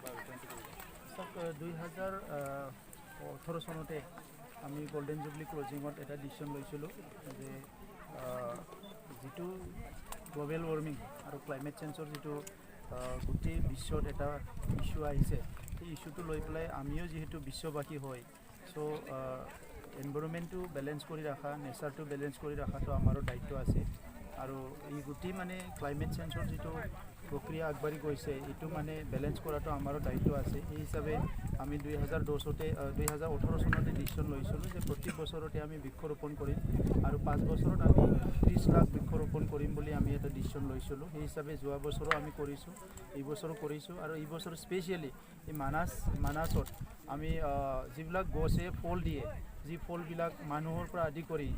2018 চনতে আমি golden jubilee ক্লজিঙত এটা ডিচিশ্যন লৈছিলোঁ যে যিটো গ্ল'বেল ৱাৰ্মিং আৰু ক্লাইমেট চেঞ্জৰ যিটো গোটেই বিশ্বত এটা ইছ্যু আহিছে সেই ইছ্যুটো লৈ পেলাই আমিও যিহেতু বিশ্ববাসী হয় চ' এনভাইৰনমেণ্টটো বেলেঞ্চ কৰি ৰখা নেচাৰটো বেলেঞ্চ কৰি ৰখাটো আমাৰো দায়িত্ব আছে আৰু এই গোটেই মানে ক্লাইমেট চেঞ্জৰ যিটো প্ৰক্ৰিয়া আগবাঢ়ি গৈছে এইটো মানে বেলেঞ্চ কৰাটো আমাৰো দায়িত্ব আছে এই হিচাপে আমি 2018 চনতে ডিচিশ্যন লৈছিলোঁ যে প্ৰতি বছৰতে আমি বৃক্ষৰোপণ কৰিম আৰু 5 বছৰত আমি 30 লাখ বৃক্ষৰোপণ কৰিম বুলি আমি এটা ডিচিশ্যন লৈছিলোঁ সেই হিচাপে যোৱা বছৰো আমি কৰিছোঁ এই বছৰো কৰিছোঁ আৰু এই বছৰ স্পেচিয়েলি এই মানাছত আমি যিবিলাক গছে ফল দিয়ে যি ফলবিলাক মানুহৰ পৰা আদি কৰি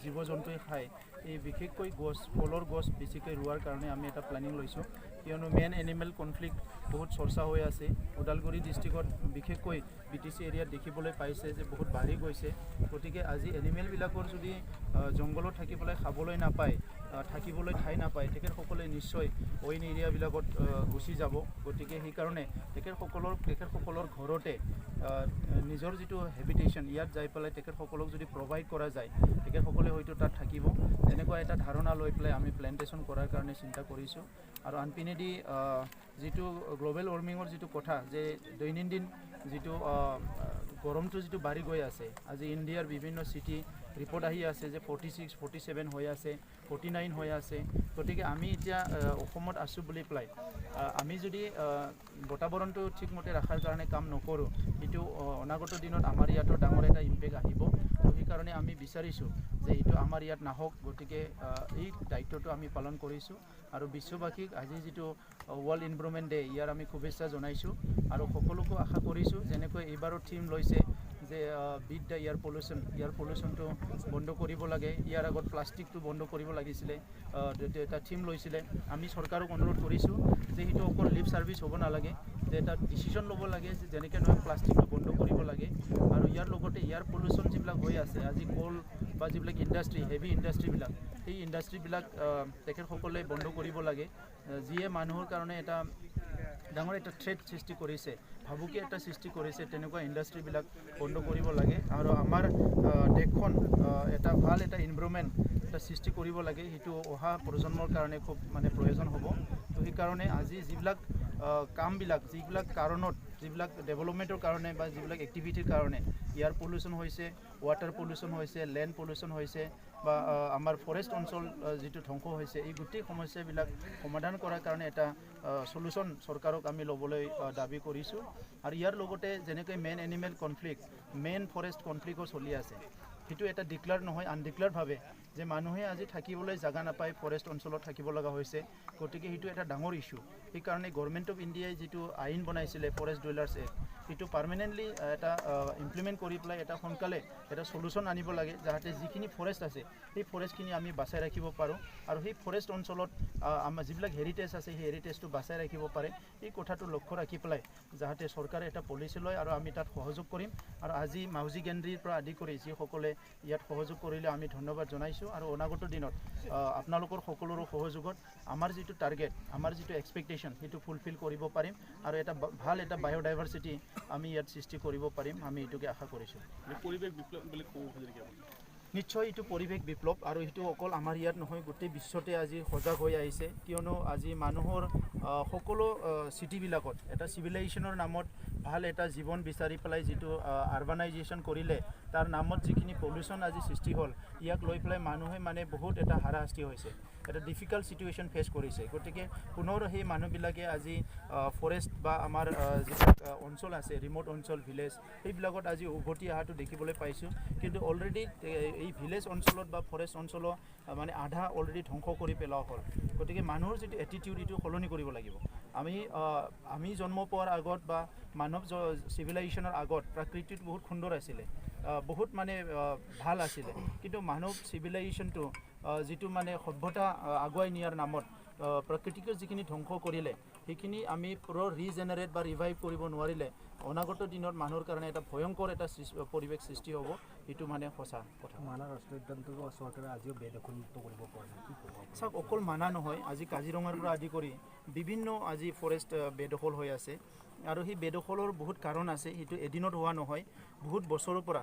জীৱ জন্তুৱে খায় এই বিশেষকৈ ফলৰ গছ বেছিকৈ ৰোৱাৰ কাৰণে আমি এটা প্লেনিং লৈছোঁ কিয়নো মেন এনিমেল কনফ্লিক্ট বহুত চৰ্চা হৈ আছে ওদালগুৰি ডিষ্ট্ৰিক্টত বিশেষকৈ BTC এৰিয়াত দেখিবলৈ পাইছে যে বহুত বাঢ়ি গৈছে গতিকে আজি এনিমেলবিলাকৰ যদি জংঘলত থাকি পেলাই খাবলৈ নাপায় থাকিবলৈ ঠাই নাপায় তেখেতসকলে নিশ্চয় অইন এৰিয়াবিলাকত গুচি যাব গতিকে সেইকাৰণে তেখেতসকলৰ ঘৰতে নিজৰ যিটো হেবিটেশ্যন ইয়াত যাই পেলাই তেখেতসকলক যদি প্ৰভাইড কৰা যায় তেখেতসকলে হয়তো তাত থাকিব তেনেকুৱা এটা ধাৰণা লৈ পেলাই আমি প্লেণ্টেশ্যন কৰাৰ কাৰণে চিন্তা কৰিছোঁ আৰু আনপিনেদি যিটো গ্ল'বেল ৱাৰ্মিঙৰ যিটো কথা যে দৈনন্দিন যিটো গৰমটো যিটো বাঢ়ি গৈ আছে আজি ইণ্ডিয়াৰ বিভিন্ন চিটি ৰিপৰ্ট আহি আছে যে 46, 47 হৈ আছে 49 হৈ আছে গতিকে আমি এতিয়া অসমত আছোঁ বুলি পেলাই আমি যদি বাতাবৰণটো ঠিকমতে ৰখাৰ কাৰণে কাম নকৰোঁ এইটো অনাগত দিনত আমাৰ ইয়াতো ডাঙৰ এটা ইম্পেক্ট আহিব তো সেইকাৰণে আমি বিচাৰিছোঁ যে এইটো আমাৰ ইয়াত নাহক গতিকে এই দায়িত্বটো আমি পালন কৰিছোঁ আৰু বিশ্ববাসীক আজি যিটো ৱৰ্ল্ড এনভাইৰনমেণ্ট ডে ইয়াৰ আমি শুভেচ্ছা জনাইছোঁ আৰু সকলোকো আশা কৰিছোঁ যেনেকৈ এইবাৰৰ থিম লৈছে যে বিট দ্য এয়াৰ পলিউশ্যনটো বন্ধ কৰিব লাগে ইয়াৰ আগত প্লাষ্টিকটো বন্ধ কৰিব লাগিছিলে এটা থিম লৈছিলে আমি চৰকাৰক অনুৰোধ কৰিছোঁ যে সেইটো অকল লিপ ছাৰ্ভিচ হ'ব নালাগে যে এটা ডিচিশ্যন ল'ব লাগে যে যেনেকৈ নহয় প্লাষ্টিকটো বন্ধ কৰিব লাগে আৰু ইয়াৰ লগতে এয়াৰ পলিউশ্যন যিবিলাক হৈ আছে আজি কোল বা যিবিলাক ইণ্ডাষ্ট্ৰি হেভি ইণ্ডাষ্ট্ৰিবিলাক সেই ইণ্ডাষ্ট্ৰিবিলাক তেখেতসকলে বন্ধ কৰিব লাগে যিয়ে মানুহৰ কাৰণে এটা ডাঙৰ এটা থ্ৰেট সৃষ্টি কৰিছে ভাবুকি এটা সৃষ্টি কৰিছে তেনেকুৱা ইণ্ডাষ্ট্ৰিবিলাক বন্ধ কৰিব লাগে আৰু আমাৰ দেশখন এটা ভাল এটা এনভাইৰনমেণ্ট এটা সৃষ্টি কৰিব লাগে সেইটো অহা প্ৰজন্মৰ কাৰণে খুব মানে প্ৰয়োজন হ'ব তো সেইকাৰণে আজি যিবিলাক কামবিলাক যিবিলাক কাৰণত যিবিলাক ডেভেলপমেণ্টৰ কাৰণে বা যিবিলাক এক্টিভিটিৰ কাৰণে এয়াৰ পলিউশ্যন হৈছে ৱাটাৰ পলিউশ্যন হৈছে লেণ্ড পলিউশ্যন হৈছে বা আমাৰ ফৰেষ্ট অঞ্চল যিটো ধ্বংস হৈছে এই গোটেই সমস্যাবিলাক সমাধান কৰাৰ কাৰণে এটা সলিউশ্যন চৰকাৰক আমি ল'বলৈ দাবী কৰিছোঁ আৰু ইয়াৰ লগতে যেনেকৈ man animal conflict man forest কনফ্লিক্টো চলি আছে সেইটো এটা ডিক্লেয়াৰ নহয় আনডিক্লেয়াৰভাৱে যে মানুহে আজি থাকিবলৈ জাগা নাপায় ফৰেষ্ট অঞ্চলত থাকিব লগা হৈছে গতিকে সেইটো এটা ডাঙৰ ইছ্যু সেইকাৰণে গভৰ্ণমেণ্ট অফ ইণ্ডিয়াই যিটো আইন বনাইছিলে ফৰেষ্ট ডুৱেলাৰ্ছ এক্ট সেইটো পাৰ্মানেণ্টলি এটা ইমপ্লিমেণ্ট কৰি পেলাই এটা সোনকালে এটা সলিউশ্যন আনিব লাগে যাতে যিখিনি ফৰেষ্ট আছে সেই ফৰেষ্টখিনি আমি বাচাই ৰাখিব পাৰোঁ আৰু সেই ফৰেষ্ট অঞ্চলত আমাৰ যিবিলাক হেৰিটেজ আছে সেই হেৰিটেজটো বাচাই ৰাখিব পাৰে এই কথাটো লক্ষ্য ৰাখি পেলাই যাতে চৰকাৰে এটা পলিচি লয় আৰু আমি তাত সহযোগ কৰিম আৰু আজি মাউজি গেণ্ড্ৰিৰ পৰা আদি কৰি যিসকলে ইয়াত সহযোগ কৰিলে আমি ধন্যবাদ জনাইছোঁ আৰু অনাগত দিনত আপোনালোকৰ সকলোৰে সহযোগত আমাৰ যিটো টাৰ্গেট আমাৰ যিটো এক্সপেক্টেশ্যন সেইটো ফুলফিল কৰিব পাৰিম আৰু এটা ভাল এটা বায়'ডাইভাৰ্চিটি আমি ইয়াত সৃষ্টি কৰিব পাৰিম আমি এইটোকে আশা কৰিছোঁ পৰিৱেশ বিপ্লৱ বুলি ক'ব খুজিছে নিশ্চয় এইটো পৰিৱেশ বিপ্লৱ আৰু সেইটো অকল আমাৰ ইয়াত নহয় গোটেই বিশ্বতে আজি সজাগ হৈ আহিছে কিয়নো আজি মানুহৰ সকলো চিটিবিলাকত এটা চিভিলাইজেশ্যনৰ নামত ভাল এটা জীৱন বিচাৰি পেলাই যিটো আৰ্বানাইজেশ্যন কৰিলে তাৰ নামত যিখিনি পলিউশ্যন আজি সৃষ্টি হ'ল ইয়াক লৈ পেলাই মানুহে মানে বহুত এটা হাৰাশাস্তি হৈছে এটা ডিফিকাল্ট চিটুৱেশ্যন ফেচ কৰিছে গতিকে পুনৰ সেই মানুহবিলাকে আজি ফৰেষ্ট বা আমাৰ যিবিলাক অঞ্চল আছে ৰিম'ট অঞ্চল ভিলেজ সেইবিলাকত আজি উভতি অহাটো দেখিবলৈ পাইছোঁ কিন্তু অলৰেডি এই ভিলেজ অঞ্চলত বা ফৰেষ্ট অঞ্চলত মানে আধা অলৰেডি ধ্বংস কৰি পেলোৱা হ'ল গতিকে মানুহৰ যিটো এটিটিউড এইটো সলনি কৰিব লাগিব আমি জন্ম পোৱাৰ আগত বা মানৱ চিভিলাইজেশ্যনৰ আগত প্ৰাকৃতিক বহুত সুন্দৰ আছিলে বহুত মানে ভাল আছিলে কিন্তু মানৱ চিভিলাইজেশ্যনটো যিটো মানে সভ্যতা আগুৱাই নিয়াৰ নামত প্ৰকৃতিক যিখিনি ধ্বংস কৰিলে সেইখিনি আমি ৰিজেনেৰেট বা ৰিভাইভ কৰিব নোৱাৰিলে অনাগত দিনত মানুহৰ কাৰণে এটা ভয়ংকৰ এটা পৰিৱেশ সৃষ্টি হ'ব এইটো মানে সঁচা কথা মানাহ ৰাষ্ট্ৰীয় উদ্যানটো চৰকাৰে আজিও বেদখলমুক্ত কৰিব পৰা নাই কি ক'ব চাওক অকল মানাহ নহয় আজি কাজিৰঙাৰ পৰা আদি কৰি বিভিন্ন আজি ফৰেষ্ট বেদখল হৈ আছে আৰু সেই বেদখলৰ বহুত কাৰণ আছে সেইটো এদিনত হোৱা নহয় বহুত বছৰৰ পৰা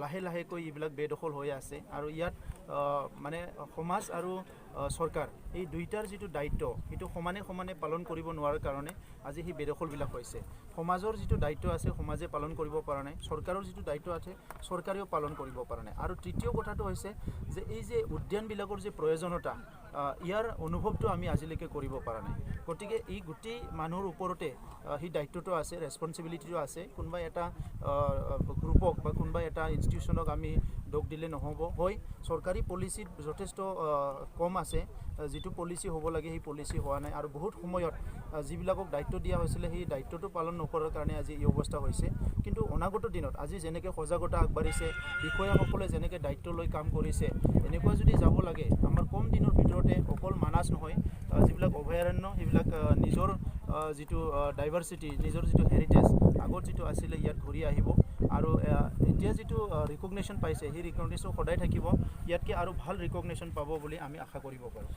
লাহে লাহেকৈ এইবিলাক বেদখল হৈ আছে আৰু ইয়াত মানে সমাজ আৰু চৰকাৰ এই দুইটাৰ যিটো দায়িত্ব সেইটো সমানে সমানে পালন কৰিব নোৱাৰাৰ কাৰণে আজি সেই বেদখলবিলাক হৈছে সমাজৰ যিটো দায়িত্ব আছে সমাজে পালন কৰিব পৰা নাই চৰকাৰৰ যিটো দায়িত্ব আছে চৰকাৰেও পালন কৰিব পৰা নাই আৰু তৃতীয় কথাটো হৈছে যে এই যে উদ্যানবিলাকৰ যে প্ৰয়োজনীয়তা ইয়াৰ অনুভৱটো আমি আজিলৈকে কৰিব পৰা নাই গতিকে এই গোটেই মানুহৰ ওপৰতে সেই দায়িত্বটো আছে ৰেছপনচিবিলিটিটো আছে কোনোবাই এটা গ্ৰুপক বা কোনোবাই এটা ইনষ্টিটিউশ্যনক আমি দোষ দিলে নহ'ব হয় চৰকাৰী পলিচিত যথেষ্ট কম আছে যিটো পলিচি হ'ব লাগে সেই পলিচি হোৱা নাই আৰু বহুত সময়ত যিবিলাকক দায়িত্ব দিয়া হৈছিলে সেই দায়িত্বটো পালন নকৰাৰ কাৰণে আজি এই অৱস্থা হৈছে কিন্তু অনাগত দিনত আজি যেনেকৈ সজাগতা আগবাঢ়িছে বিষয়াসকলে যেনেকৈ দায়িত্ব লৈ কাম কৰিছে এনেকুৱা যদি যাব লাগে আমাৰ কম দিনৰ ভিতৰতে অকল মানাছ নহয় যিবিলাক অভয়াৰণ্য সেইবিলাক নিজৰ যিটো ডাইভাৰ্চিটি নিজৰ যিটো হেৰিটেজ আগত যিটো আছিলে ইয়াত ঘূৰি আহিব আৰু এতিয়া যিটো ৰিকগনেশ্যন পাইছে সেই ৰিকগনেশ্যন সদায় থাকিব ইয়াতকৈ আৰু ভাল ৰিকগনেশ্যন পাব বুলি আমি আশা কৰিব পাৰোঁ